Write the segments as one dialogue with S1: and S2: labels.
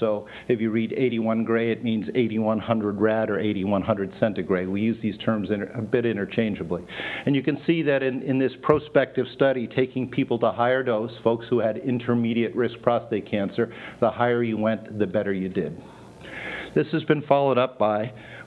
S1: So if you read 81 gray, it means 8100 rad or 8100 centigrade. We use these terms a bit interchangeably. And you can see that in this prospective study, taking people to higher dose, folks who had intermediate risk prostate cancer, the higher you went, the better you did. This has been followed up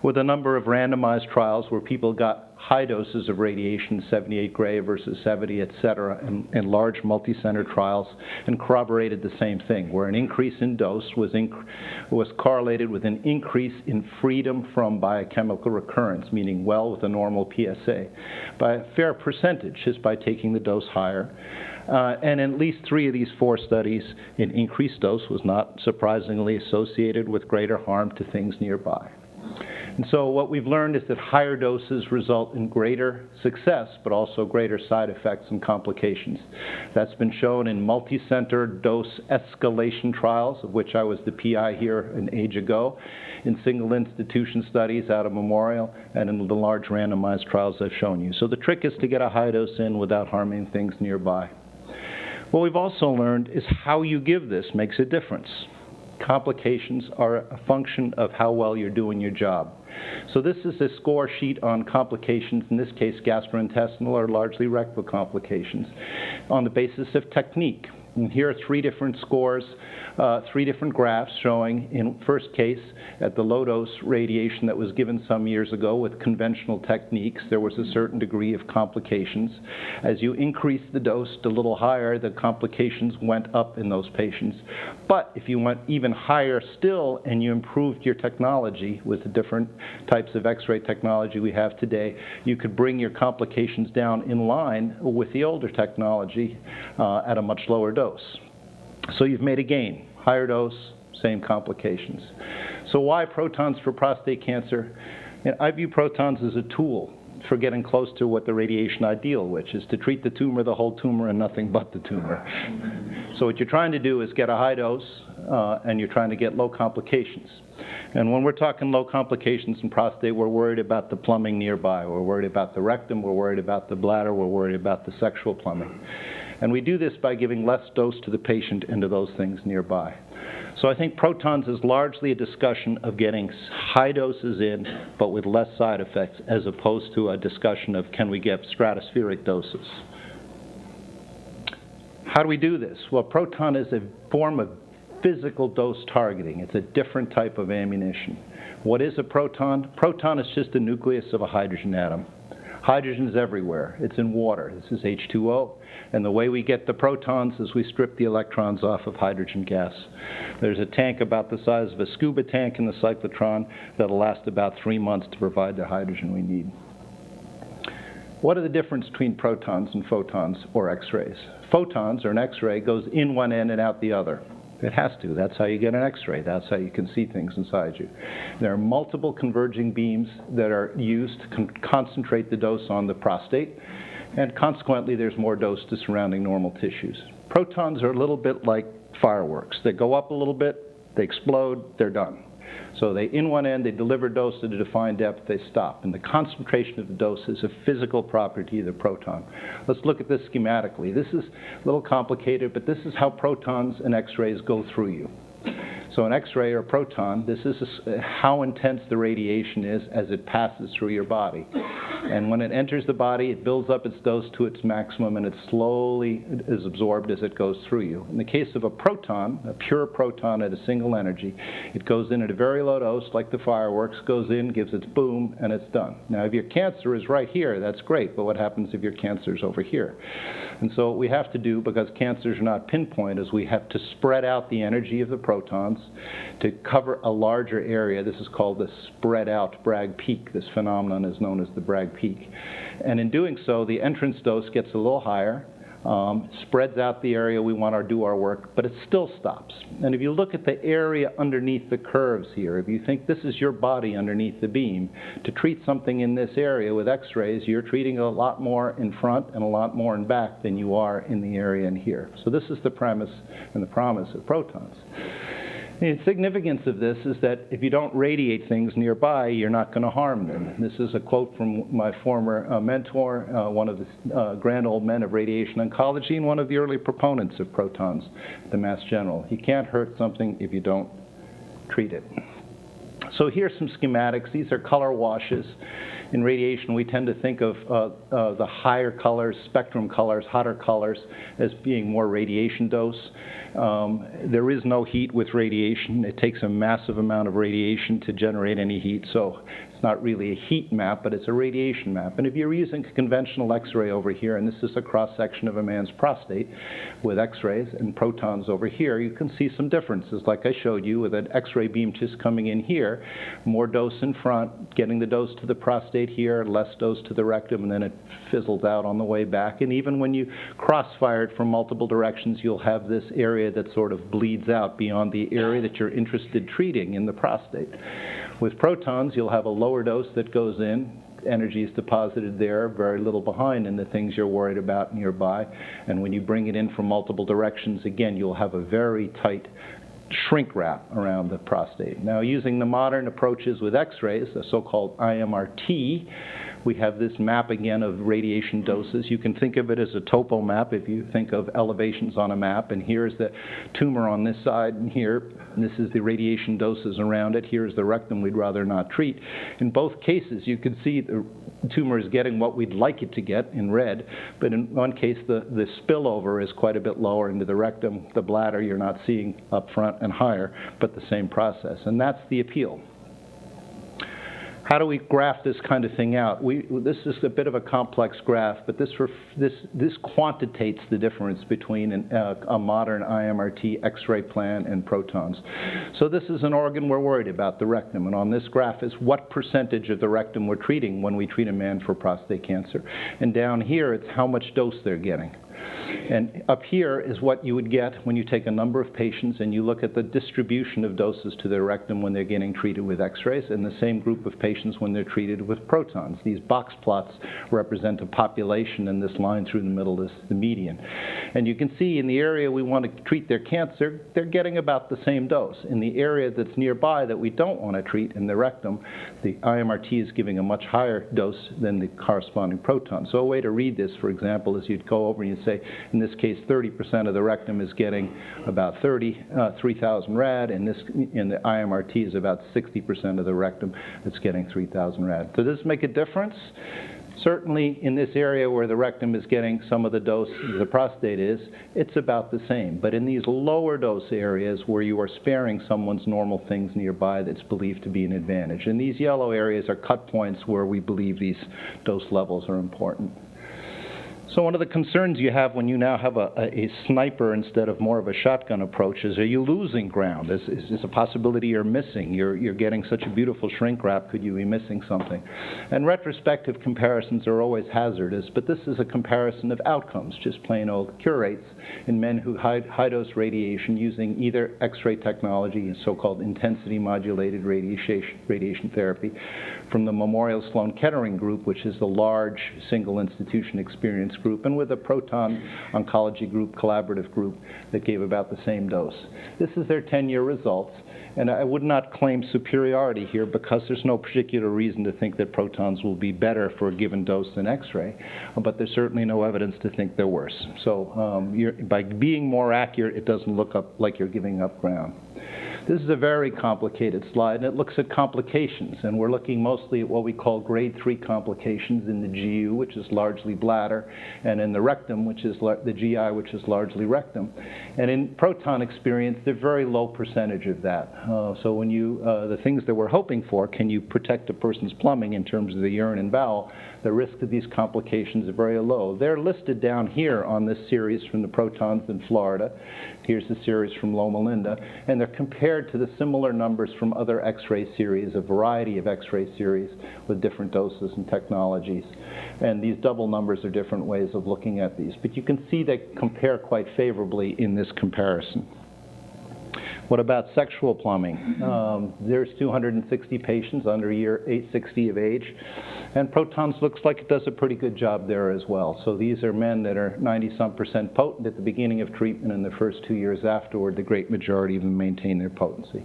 S1: with a number of randomized trials where people got high doses of radiation, 78 gray versus 70, et cetera, in large multi-center trials, and corroborated the same thing, where an increase in dose was correlated with an increase in freedom from biochemical recurrence, meaning well with a normal PSA, by a fair percentage, just by taking the dose higher. And in at least 3 of these 4 studies, an increased dose was not surprisingly associated with greater harm to things nearby. And so what we've learned is that higher doses result in greater success, but also greater side effects and complications. That's been shown in multi-center dose escalation trials, of which I was the PI here an age ago, in single institution studies out of Memorial, and in the large randomized trials I've shown you. So the trick is to get a high dose in without harming things nearby. What we've also learned is how you give this makes a difference. Complications are a function of how well you're doing your job. So this is a score sheet on complications, in this case gastrointestinal or largely rectal complications, on the basis of technique. And here are 3 different scores, 3 different graphs showing, in first case, at the low dose radiation that was given some years ago with conventional techniques, there was a certain degree of complications. As you increased the dose a little higher, the complications went up in those patients. But if you went even higher still and you improved your technology with the different types of X-ray technology we have today, you could bring your complications down in line with the older technology at a much lower dose. So you've made a gain. Higher dose, same complications. So why protons for prostate cancer? And I view protons as a tool for getting close to what the radiation ideal, which is to treat the tumor, the whole tumor, and nothing but the tumor. So what you're trying to do is get a high dose, and you're trying to get low complications. And when we're talking low complications in prostate, we're worried about the plumbing nearby. We're worried about the rectum. We're worried about the bladder. We're worried about the sexual plumbing. And we do this by giving less dose to the patient and to those things nearby. So I think protons is largely a discussion of getting high doses in, but with less side effects, as opposed to a discussion of can we get stratospheric doses. How do we do this? Well, proton is a form of physical dose targeting. It's a different type of ammunition. What is a proton? Proton is just the nucleus of a hydrogen atom. Hydrogen is everywhere. It's in water. This is H2O. And the way we get the protons is we strip the electrons off of hydrogen gas. There's a tank about the size of a scuba tank in the cyclotron that'll last about 3 months to provide the hydrogen we need. What are the difference between protons and photons or X-rays? Photons, or an X-ray, goes in one end and out the other. It has to. That's how you get an X-ray. That's how you can see things inside you. There are multiple converging beams that are used to concentrate the dose on the prostate, and consequently there's more dose to surrounding normal tissues. Protons are a little bit like fireworks. They go up a little bit, they explode, they're done. So they, in one end, they deliver dose at a defined depth, they stop. And the concentration of the dose is a physical property of the proton. Let's look at this schematically. This is a little complicated, but this is how protons and X-rays go through you. So an X-ray or proton, this is how intense the radiation is as it passes through your body. And when it enters the body, it builds up its dose to its maximum, and it slowly is absorbed as it goes through you. In the case of a proton, a pure proton at a single energy, it goes in at a very low dose, like the fireworks, goes in, gives its boom, and it's done. Now, if your cancer is right here, that's great, but what happens if your cancer is over here? And so what we have to do, because cancers are not pinpoint, is we have to spread out the energy of the protons to cover a larger area. This is called the spread out Bragg peak. This phenomenon is known as the Bragg peak. And in doing so, the entrance dose gets a little higher, spreads out the area we want to do our work, but it still stops. And if you look at the area underneath the curves here, if you think this is your body underneath the beam, to treat something in this area with X-rays, you're treating a lot more in front and a lot more in back than you are in the area in here. So this is the premise and the promise of protons. The significance of this is that if you don't radiate things nearby, you're not going to harm them. This is a quote from my former mentor, one of the grand old men of radiation oncology and one of the early proponents of protons, the Mass General. You can't hurt something if you don't treat it. So here's some schematics. These are color washes. In radiation, we tend to think of the higher colors, spectrum colors, hotter colors, as being more radiation dose. There is no heat with radiation. It takes a massive amount of radiation to generate any heat, so it's not really a heat map, but it's a radiation map. And if you're using a conventional X-ray over here, and this is a cross-section of a man's prostate with X-rays and protons over here, you can see some differences, like I showed you, with an X-ray beam just coming in here, more dose in front, getting the dose to the prostate here, less dose to the rectum, and then it fizzles out on the way back. And even when you crossfire it from multiple directions, you'll have this area that sort of bleeds out beyond the area that you're interested treating in the prostate. With protons, you'll have a lower dose that goes in, energy is deposited there, very little behind in the things you're worried about nearby. And when you bring it in from multiple directions, again, you'll have a very tight shrink wrap around the prostate. Now, using the modern approaches with X-rays, the so-called IMRT, we have this map again of radiation doses. You can think of it as a topo map if you think of elevations on a map, and here's the tumor on this side, and here, and this is the radiation doses around it. Here's the rectum we'd rather not treat. In both cases, you can see the tumor is getting what we'd like it to get in red, but in one case, the spillover is quite a bit lower into the rectum. The bladder you're not seeing up front and higher, but the same process, and that's the appeal. How do we graph this kind of thing out? This is a bit of a complex graph, but this quantitates the difference between a modern IMRT X-ray plan and protons. So this is an organ we're worried about, the rectum, and on this graph is what percentage of the rectum we're treating when we treat a man for prostate cancer. And down here, it's how much dose they're getting. And up here is what you would get when you take a number of patients and you look at the distribution of doses to their rectum when they're getting treated with X-rays, and the same group of patients when they're treated with protons. These box plots represent a population, and this line through the middle is the median. And you can see in the area we want to treat their cancer, they're getting about the same dose. In the area that's nearby that we don't want to treat, in the rectum, the IMRT is giving a much higher dose than the corresponding proton. So a way to read this, for example, is you'd go over and you'd say, in this case, 30% of the rectum is getting about 3,000 rad, and the IMRT is about 60% of the rectum that's getting 3,000 rad. So does this make a difference? Certainly in this area where the rectum is getting some of the dose the prostate is, it's about the same. But in these lower dose areas where you are sparing someone's normal things nearby, that's believed to be an advantage. And these yellow areas are cut points where we believe these dose levels are important. So one of the concerns you have when you now have a sniper instead of more of a shotgun approach is, are you losing ground? Is a possibility you're missing? You're getting such a beautiful shrink wrap, could you be missing something? And retrospective comparisons are always hazardous, but this is a comparison of outcomes, just plain old cure rates in men who high-dose radiation using either X-ray technology, so-called intensity modulated radiation therapy, from the Memorial Sloan Kettering group, which is the large single institution experience group, and with a proton oncology group, collaborative group, that gave about the same dose. This is their 10-year results, and I would not claim superiority here because there's no particular reason to think that protons will be better for a given dose than X-ray, but there's certainly no evidence to think they're worse. So by being more accurate, it doesn't look like you're giving up ground. This is a very complicated slide, and it looks at complications, and we're looking mostly at what we call grade 3 complications in the GU, which is largely bladder, and in the rectum, which is the GI, which is largely rectum. And in proton experience, they're very low percentage of that. So when the things that we're hoping for, can you protect a person's plumbing in terms of the urine and bowel, the risk of these complications are very low. They're listed down here on this series from the protons in Florida. Here's the series from Loma Linda, and they're compared to the similar numbers from other X-ray series, a variety of X-ray series with different doses and technologies. And these double numbers are different ways of looking at these. But you can see they compare quite favorably in this comparison. What about sexual plumbing? There's 260 patients under year 860 of age, and protons looks like it does a pretty good job there as well. So these are men that are 90-some% potent at the beginning of treatment, and the first 2 years afterward, the great majority of them maintain their potency.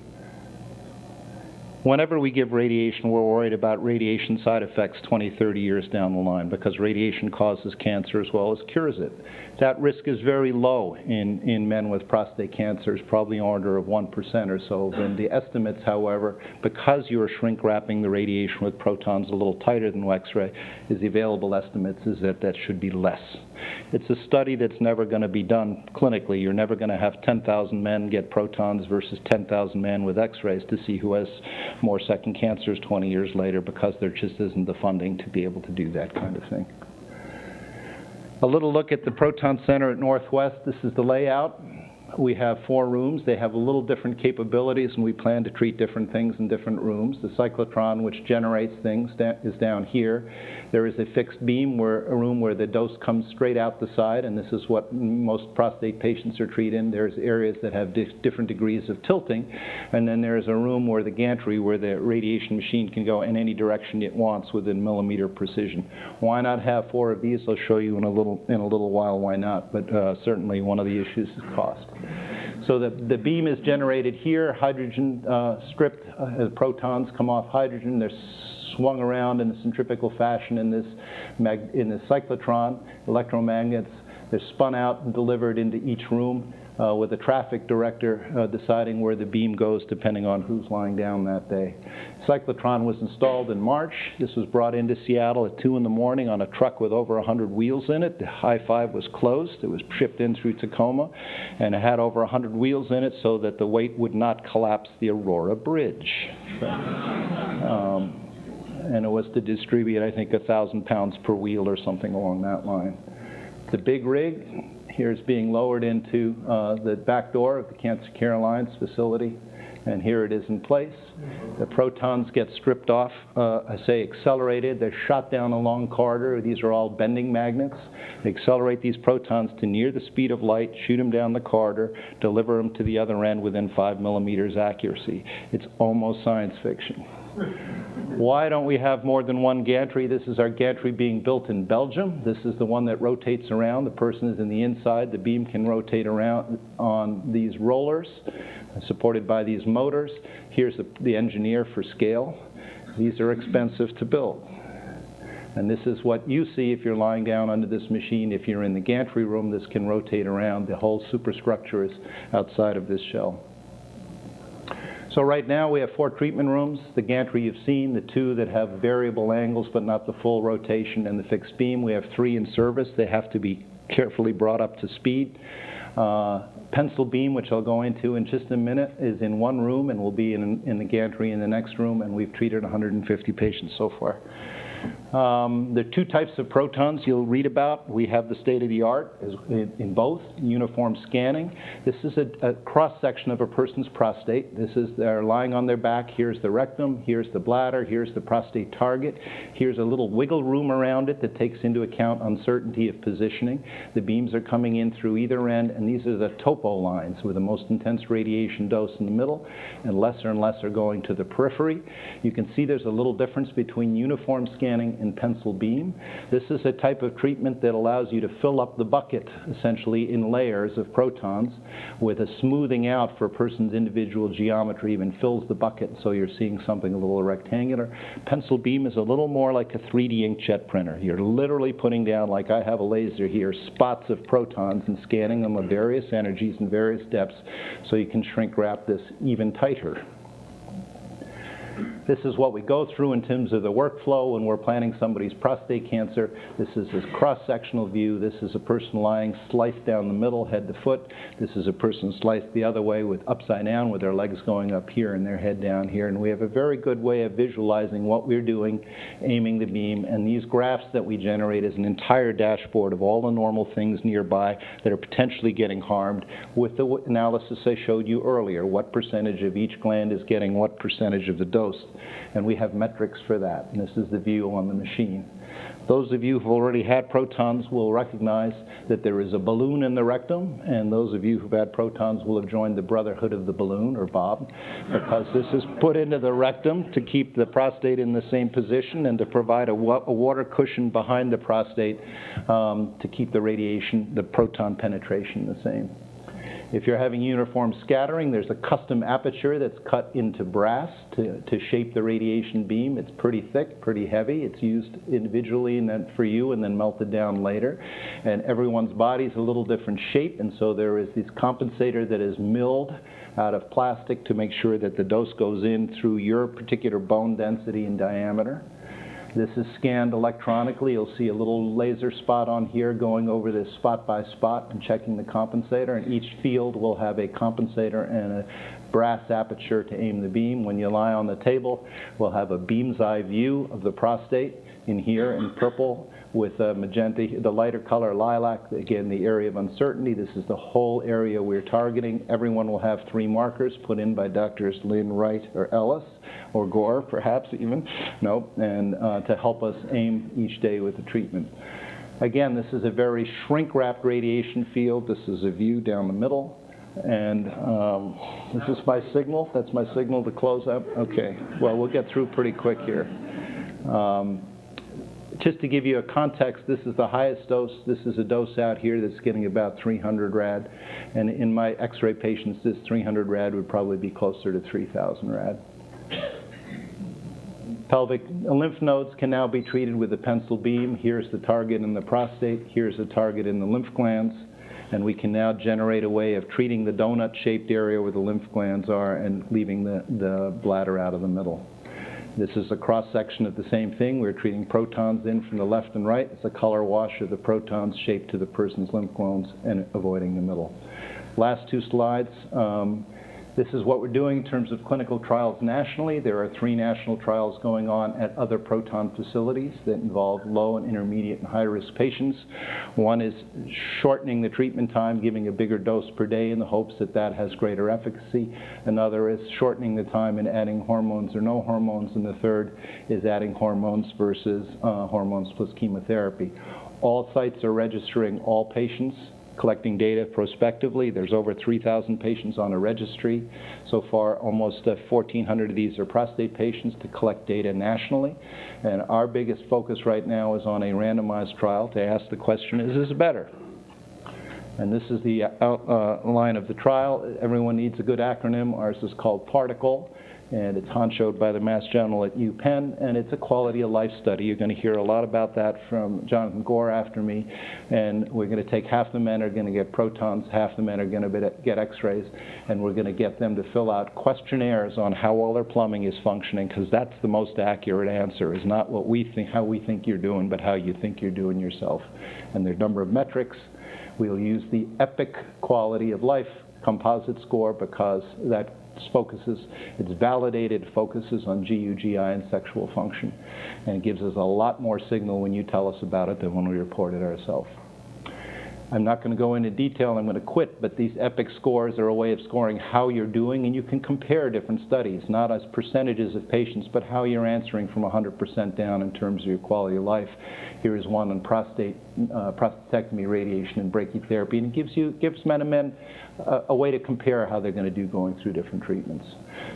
S1: Whenever we give radiation, we're worried about radiation side effects 20, 30 years down the line because radiation causes cancer as well as cures it. That risk is very low in men with prostate cancer, it's probably on order of 1% or so. And the estimates, however, because you are shrink wrapping the radiation with protons a little tighter than X-ray, is the available estimates is that that should be less. It's a study that's never going to be done clinically. You're never going to have 10,000 men get protons versus 10,000 men with X-rays to see who has more second cancers 20 years later because there just isn't the funding to be able to do that kind of thing. A little look at the Proton Center at Northwest. This is the layout. We have 4 rooms. They have a little different capabilities, and we plan to treat different things in different rooms. The cyclotron, which generates things, is down here. There is a fixed beam, a room where the dose comes straight out the side, and this is what most prostate patients are treated in. There's areas that have different degrees of tilting, and then there's a room where the gantry, where the radiation machine can go in any direction it wants within millimeter precision. Why not have 4 of these? I'll show you in a little while why not, but certainly one of the issues is cost. So the beam is generated here, hydrogen stripped, protons come off hydrogen, they're swung around in a centrifugal fashion in this cyclotron, electromagnets, they're spun out and delivered into each room with a traffic director deciding where the beam goes depending on who's lying down that day. Cyclotron was installed in March. This was brought into Seattle at 2 in the morning on a truck with over 100 wheels in it. The high 5 was closed. It was shipped in through Tacoma, and it had over 100 wheels in it so that the weight would not collapse the Aurora Bridge. And it was to distribute, I think, 1,000 pounds per wheel or something along that line. The big rig here is being lowered into the back door of the Cancer Care Alliance facility, and here it is in place. The protons get stripped off, accelerated. They're shot down a long corridor. These are all bending magnets. They accelerate these protons to near the speed of light, shoot them down the corridor, deliver them to the other end within 5 millimeters accuracy. It's almost science fiction. Why don't we have more than one gantry? This is our gantry being built in Belgium. This is the one that rotates around. The person is in the inside. The beam can rotate around on these rollers, supported by these motors. Here's the engineer for scale. These are expensive to build. And this is what you see if you're lying down under this machine. If you're in the gantry room, this can rotate around. The whole superstructure is outside of this shell. So right now we have 4 treatment rooms. The gantry you've seen, the 2 that have variable angles but not the full rotation, and the fixed beam. We have 3 in service. They have to be carefully brought up to speed. Pencil beam, which I'll go into in just a minute, is in 1 room and will be in the gantry in the next room, and we've treated 150 patients so far. There are 2 types of protons you'll read about. We have the state-of-the-art in both, uniform scanning. This is a cross-section of a person's prostate. They're lying on their back. Here's the rectum, here's the bladder, here's the prostate target. Here's a little wiggle room around it that takes into account uncertainty of positioning. The beams are coming in through either end, and these are the topo lines with the most intense radiation dose in the middle, and less are going to the periphery. You can see there's a little difference between uniform scanning and pencil beam. This is a type of treatment that allows you to fill up the bucket, essentially in layers of protons, with a smoothing out for a person's individual geometry, even fills the bucket so you're seeing something a little rectangular. Pencil beam is a little more like a 3D inkjet printer. You're literally putting down, like I have a laser here, spots of protons and scanning them of various energies and various depths so you can shrink wrap this even tighter. This is what we go through in terms of the workflow when we're planning somebody's prostate cancer. This is a cross-sectional view. This is a person lying sliced down the middle, head to foot. This is a person sliced the other way with upside down with their legs going up here and their head down here. And we have a very good way of visualizing what we're doing, aiming the beam. And these graphs that we generate is an entire dashboard of all the normal things nearby that are potentially getting harmed with the analysis I showed you earlier. What percentage of each gland is getting what percentage of the dose? And we have metrics for that. And this is the view on the machine. Those of you who've already had protons will recognize that there is a balloon in the rectum, and those of you who've had protons will have joined the Brotherhood of the Balloon, or Bob, because this is put into the rectum to keep the prostate in the same position and to provide a water cushion behind the prostate to keep the radiation, the proton penetration the same. If you're having uniform scattering, there's a custom aperture that's cut into brass to shape the radiation beam. It's pretty thick, pretty heavy. It's used individually and then for you and then melted down later. And everyone's body's a little different shape, and so there is this compensator that is milled out of plastic to make sure that the dose goes in through your particular bone density and diameter. This is scanned electronically. You'll see a little laser spot on here going over this spot by spot and checking the compensator. And each field will have a compensator and a brass aperture to aim the beam. When you lie on the table, we'll have a beam's eye view of the prostate in here in purple with magenta, the lighter color lilac, again, the area of uncertainty. This is the whole area we're targeting. Everyone will have 3 markers put in by Drs. Lynn, Wright, or Ellis, or Gore, perhaps even, and to help us aim each day with the treatment. Again, this is a very shrink-wrapped radiation field. This is a view down the middle. And this is my signal. That's my signal to close up. Okay. Well, we'll get through pretty quick here. Just to give you a context, this is the highest dose. This is a dose out here that's getting about 300 rad. And in my X-ray patients, this 300 rad would probably be closer to 3,000 rad. Pelvic lymph nodes can now be treated with a pencil beam. Here's the target in the prostate. Here's the target in the lymph glands. And we can now generate a way of treating the donut-shaped area where the lymph glands are and leaving the bladder out of the middle. This is a cross-section of the same thing. We're treating protons in from the left and right. It's a color wash of the protons shaped to the person's lymph glands and avoiding the middle. Last 2 slides. This is what we're doing in terms of clinical trials nationally. There are 3 national trials going on at other proton facilities that involve low and intermediate and high-risk patients. One is shortening the treatment time, giving a bigger dose per day in the hopes that that has greater efficacy. Another is shortening the time and adding hormones or no hormones. And the third is adding hormones versus hormones plus chemotherapy. All sites are registering all patients, collecting data prospectively. There's over 3,000 patients on a registry. So far, almost 1,400 of these are prostate patients to collect data nationally. And our biggest focus right now is on a randomized trial to ask the question, is this better? And this is the outline of the trial. Everyone needs a good acronym. Ours is called PARTICLE, and it's honchoed by the Mass General at UPenn, and it's a quality of life study. You're going to hear a lot about that from Jonathan Gore after me, and we're going to take half the men are going to get protons, half the men are going to get x-rays, and we're going to get them to fill out questionnaires on how well their plumbing is functioning, because that's the most accurate answer, is not what we think, how we think you're doing, but how you think you're doing yourself. And there are a number of metrics. We'll use the EPIC quality of life composite score because that focuses, it's validated, focuses on GU, GI, and sexual function. And it gives us a lot more signal when you tell us about it than when we report it ourselves. I'm not going to go into detail, I'm going to quit, but these EPIC scores are a way of scoring how you're doing, and you can compare different studies, not as percentages of patients, but how you're answering from 100% down in terms of your quality of life. Here is one on prostatectomy, radiation, and brachytherapy, and it gives men and men a way to compare how they're going to do going through different treatments.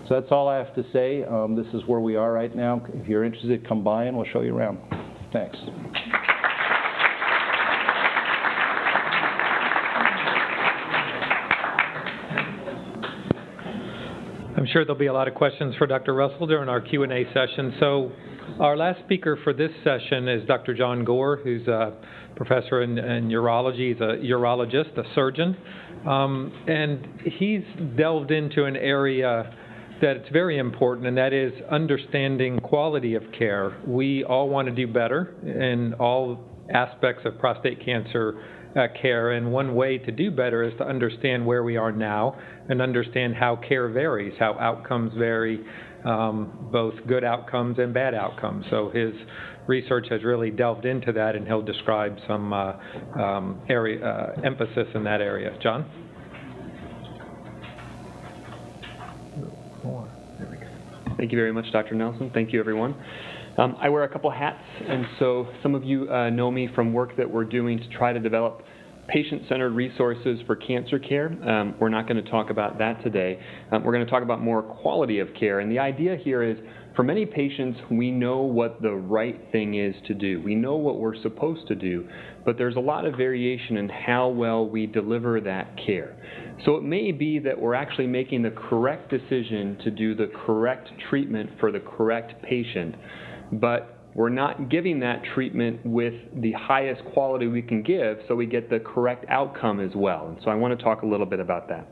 S1: So that's all I have to say. This is where we are right now. If you're interested, come by and we'll show you around. Thanks.
S2: I'm sure there'll be a lot of questions for Dr. Russell during our Q&A session. So our last speaker for this session is Dr. John Gore, who's a professor in urology. He's a urologist, a surgeon. And he's delved into an area that's very important, and that is understanding quality of care. We all want to do better in all aspects of prostate cancer care, and one way to do better is to understand where we are now and understand how care varies, how outcomes vary, both good outcomes and bad outcomes. So his research has really delved into that, and he'll describe some emphasis in that area. John?
S3: Thank you very much, Dr. Nelson. Thank you, everyone. I wear a couple hats, and so some of you know me from work that we're doing to try to develop patient-centered resources for cancer care. We're not going to talk about that today. We're going to talk about more quality of care. And the idea here is, for many patients, we know what the right thing is to do. We know what we're supposed to do, but there's a lot of variation in how well we deliver that care. So it may be that we're actually making the correct decision to do the correct treatment for the correct patient, but we're not giving that treatment with the highest quality we can give, so we get the correct outcome as well. And so I want to talk a little bit about that.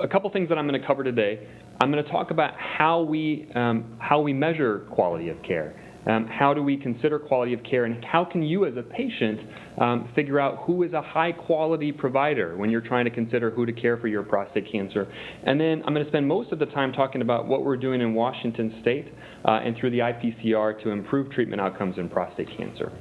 S3: A couple things that I'm going to cover today. I'm going to talk about how we measure quality of care. How do we consider quality of care, and how can you as a patient figure out who is a high-quality provider when you're trying to consider who to care for your prostate cancer. And then I'm going to spend most of the time talking about what we're doing in Washington State and through the IPCR to improve treatment outcomes in prostate cancer.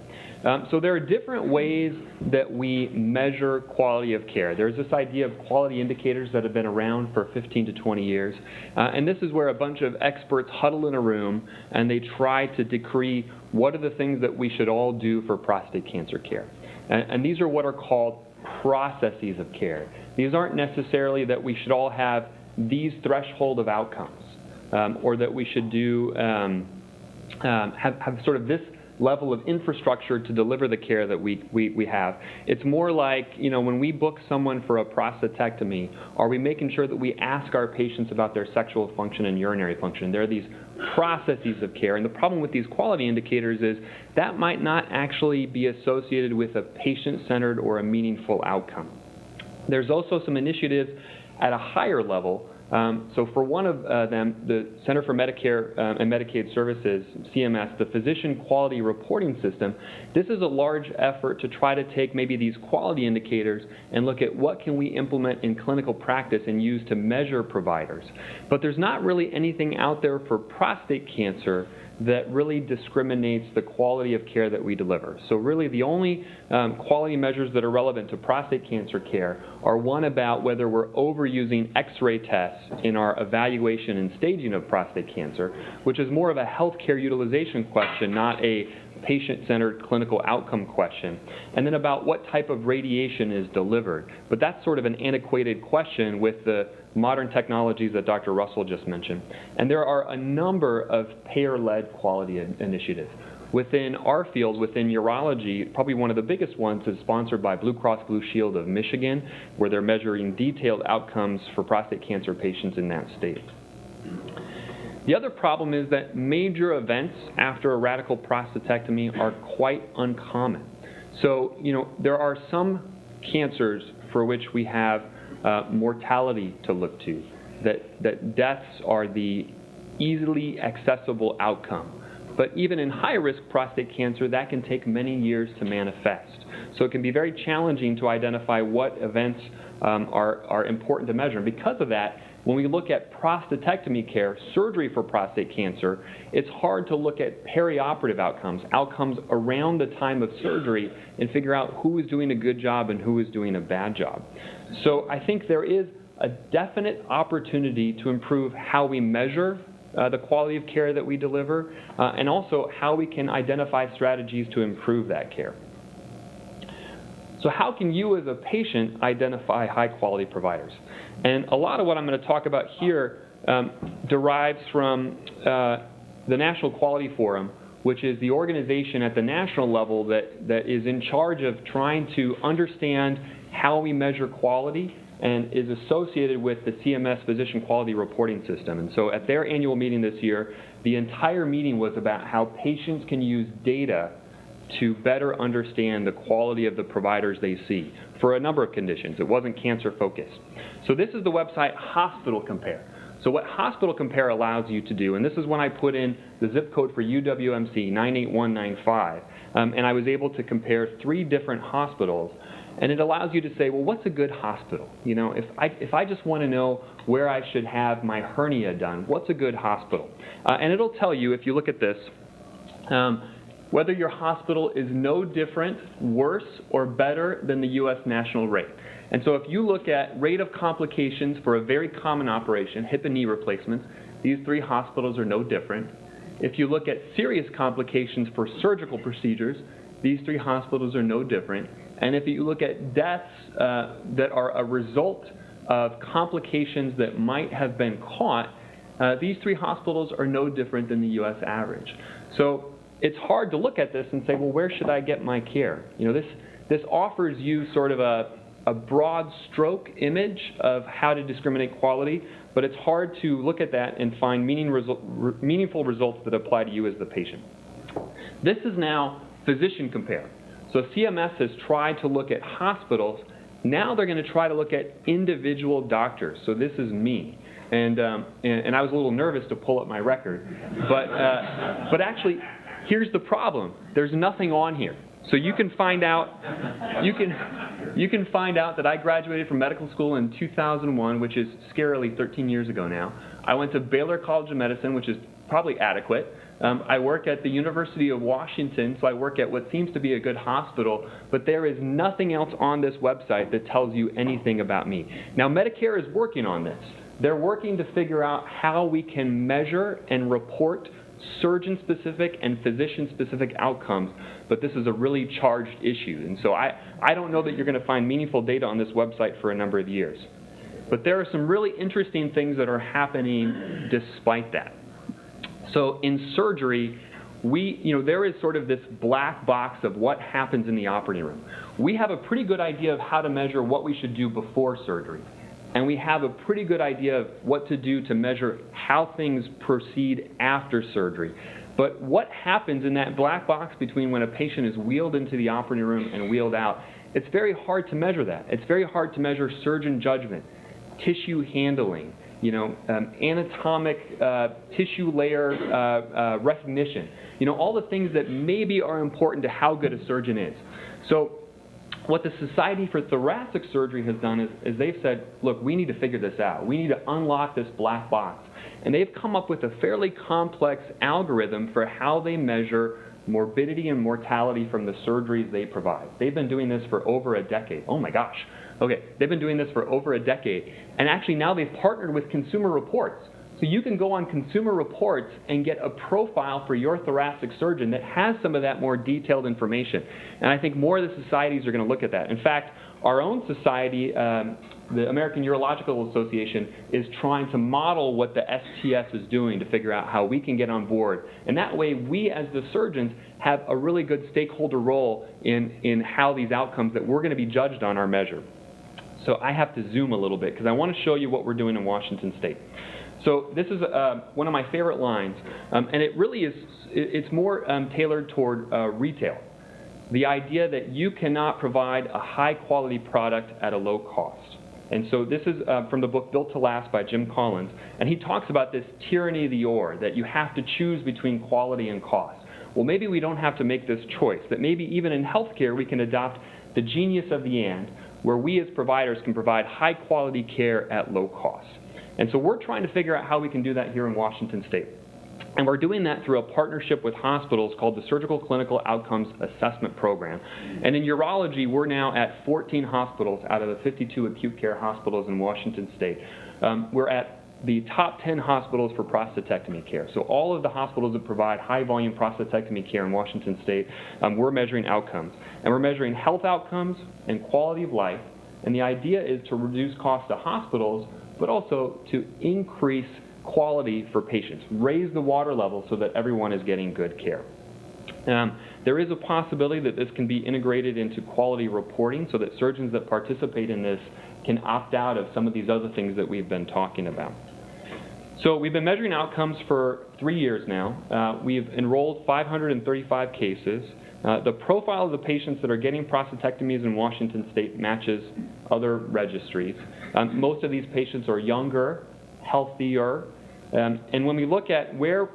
S3: So there are different ways that we measure quality of care. There's this idea of quality indicators that have been around for 15 to 20 years. And this is where a bunch of experts huddle in a room and they try to decree what are the things that we should all do for prostate cancer care. And these are what are called processes of care. These aren't necessarily that we should all have these threshold of outcomes or that we should do have sort of this level of infrastructure to deliver the care that we have. It's more like, when we book someone for a prostatectomy, are we making sure that we ask our patients about their sexual function and urinary function? There are these processes of care, and the problem with these quality indicators is that might not actually be associated with a patient-centered or a meaningful outcome. There's also some initiatives at a higher level. So for one of them, the Center for Medicare and Medicaid Services, CMS, the Physician Quality Reporting System, this is a large effort to try to take maybe these quality indicators and look at what can we implement in clinical practice and use to measure providers. But there's not really anything out there for prostate cancer that really discriminates the quality of care that we deliver. So really the only quality measures that are relevant to prostate cancer care are one about whether we're overusing X-ray tests in our evaluation and staging of prostate cancer, which is more of a healthcare utilization question, not a patient-centered clinical outcome question, and then about what type of radiation is delivered. But that's sort of an antiquated question with the modern technologies that Dr. Russell just mentioned. And there are a number of payer-led quality initiatives. Within our field, within urology, probably one of the biggest ones is sponsored by Blue Cross Blue Shield of Michigan, where they're measuring detailed outcomes for prostate cancer patients in that state. The other problem is that major events after a radical prostatectomy are quite uncommon. So, there are some cancers for which we have mortality to look to, that deaths are the easily accessible outcome. But even in high-risk prostate cancer, that can take many years to manifest. So it can be very challenging to identify what events are important to measure. And because of that, when we look at prostatectomy care, surgery for prostate cancer, it's hard to look at perioperative outcomes around the time of surgery, and figure out who is doing a good job and who is doing a bad job. So I think there is a definite opportunity to improve how we measure the quality of care that we deliver, and also how we can identify strategies to improve that care. So how can you as a patient identify high-quality providers? And a lot of what I'm going to talk about here derives from the National Quality Forum, which is the organization at the national level that is in charge of trying to understand how we measure quality and is associated with the CMS Physician Quality Reporting System. And so at their annual meeting this year, the entire meeting was about how patients can use data to better understand the quality of the providers they see for a number of conditions. It wasn't cancer focused. So this is the website Hospital Compare. So what Hospital Compare allows you to do, and this is when I put in the zip code for UWMC 98195, and I was able to compare 3 different hospitals, and it allows you to say, well, what's a good hospital? If I just want to know where I should have my hernia done, what's a good hospital? And it'll tell you, if you look at this, whether your hospital is no different, worse, or better than the U.S. national rate. And so if you look at rate of complications for a very common operation, hip and knee replacements, these 3 hospitals are no different. If you look at serious complications for surgical procedures, these three hospitals are no different. And if you look at deaths that are a result of complications that might have been caught, these three hospitals are no different than the U.S. average. So it's hard to look at this and say, well, where should I get my care? You know, this offers you sort of a broad stroke image of how to discriminate quality, but it's hard to look at that and find meaningful results that apply to you as the patient. This is now physician compare. So CMS has tried to look at hospitals. Now they're going to try to look at individual doctors. So this is me. And I was a little nervous to pull up my record. But actually, here's the problem. There's nothing on here. So you can find out, you can find out that I graduated from medical school in 2001, which is scarily 13 years ago now. I went to Baylor College of Medicine, which is probably adequate. I work at the University of Washington, so I work at what seems to be a good hospital, but there is nothing else on this website that tells you anything about me. Now, Medicare is working on this. They're working to figure out how we can measure and report surgeon-specific and physician-specific outcomes, but this is a really charged issue. And so I don't know that you're going to find meaningful data on this website for a number of years. But there are some really interesting things that are happening despite that. So in surgery, there is sort of this black box of what happens in the operating room. We have a pretty good idea of how to measure what we should do before surgery. And we have a pretty good idea of what to do to measure how things proceed after surgery. But what happens in that black box between when a patient is wheeled into the operating room and wheeled out, it's very hard to measure that. It's very hard to measure surgeon judgment, tissue handling, anatomic tissue layer recognition, all the things that maybe are important to how good a surgeon is. So what the Society for Thoracic Surgery has done is they've said, look, we need to figure this out. We need to unlock this black box. And they've come up with a fairly complex algorithm for how they measure morbidity and mortality from the surgeries they provide. They've been doing this for over a decade. Oh my gosh. Okay, they've been doing this for over a decade. And actually now they've partnered with Consumer Reports. So you can go on Consumer Reports and get a profile for your thoracic surgeon that has some of that more detailed information. And I think more of the societies are going to look at that. In fact, our own society, the American Urological Association, is trying to model what the STS is doing to figure out how we can get on board. And that way, we as the surgeons have a really good stakeholder role in how these outcomes that we're going to be judged on are measured. So I have to zoom a little bit because I want to show you what we're doing in Washington State. So this is one of my favorite lines, and it really is, it's more tailored toward retail. The idea that you cannot provide a high-quality product at a low cost. And so this is from the book Built to Last by Jim Collins, and he talks about this tyranny of the or, that you have to choose between quality and cost. Well, maybe we don't have to make this choice, that maybe even in healthcare we can adopt the genius of the and, where we as providers can provide high-quality care at low cost. And so we're trying to figure out how we can do that here in Washington State. And we're doing that through a partnership with hospitals called the Surgical Clinical Outcomes Assessment Program. And in urology, we're now at 14 hospitals out of the 52 acute care hospitals in Washington State. We're at the top 10 hospitals for prostatectomy care. So all of the hospitals that provide high-volume prostatectomy care in Washington State, we're measuring outcomes. And we're measuring health outcomes and quality of life. And the idea is to reduce costs to hospitals, but also to increase quality for patients, raise the water level so that everyone is getting good care. There is a possibility that this can be integrated into quality reporting so that surgeons that participate in this can opt out of some of these other things that we've been talking about. So we've been measuring outcomes for 3 years now. We've enrolled 535 cases. The profile of the patients that are getting prostatectomies in Washington State matches other registries. Most of these patients are younger, healthier, and when we look at where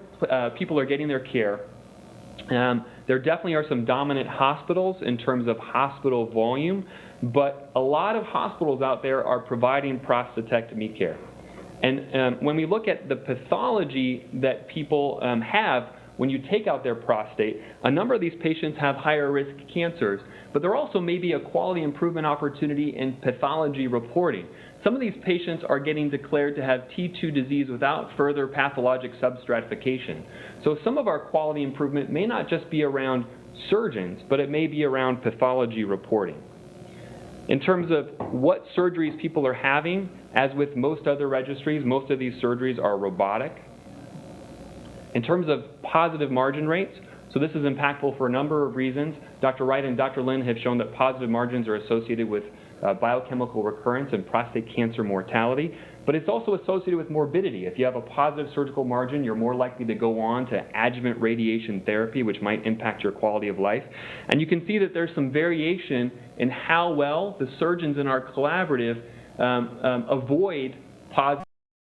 S3: people are getting their care, there definitely are some dominant hospitals in terms of hospital volume, but a lot of hospitals out there are providing prostatectomy care. And when we look at the pathology that people have when you take out their prostate, a number of these patients have higher risk cancers, but there also may be a quality improvement opportunity in pathology reporting. Some of these patients are getting declared to have T2 disease without further pathologic substratification. So some of our quality improvement may not just be around surgeons, but it may be around pathology reporting. In terms of what surgeries people are having, as with most other registries, most of these surgeries are robotic. In terms of positive margin rates, so this is impactful for a number of reasons. Dr. Wright and Dr. Lin have shown that positive margins are associated with biochemical recurrence and prostate cancer mortality, but it's also associated with morbidity. If you have a positive surgical margin, you're more likely to go on to adjuvant radiation therapy, which might impact your quality of life. And you can see that there's some variation in how well the surgeons in our collaborative avoid positive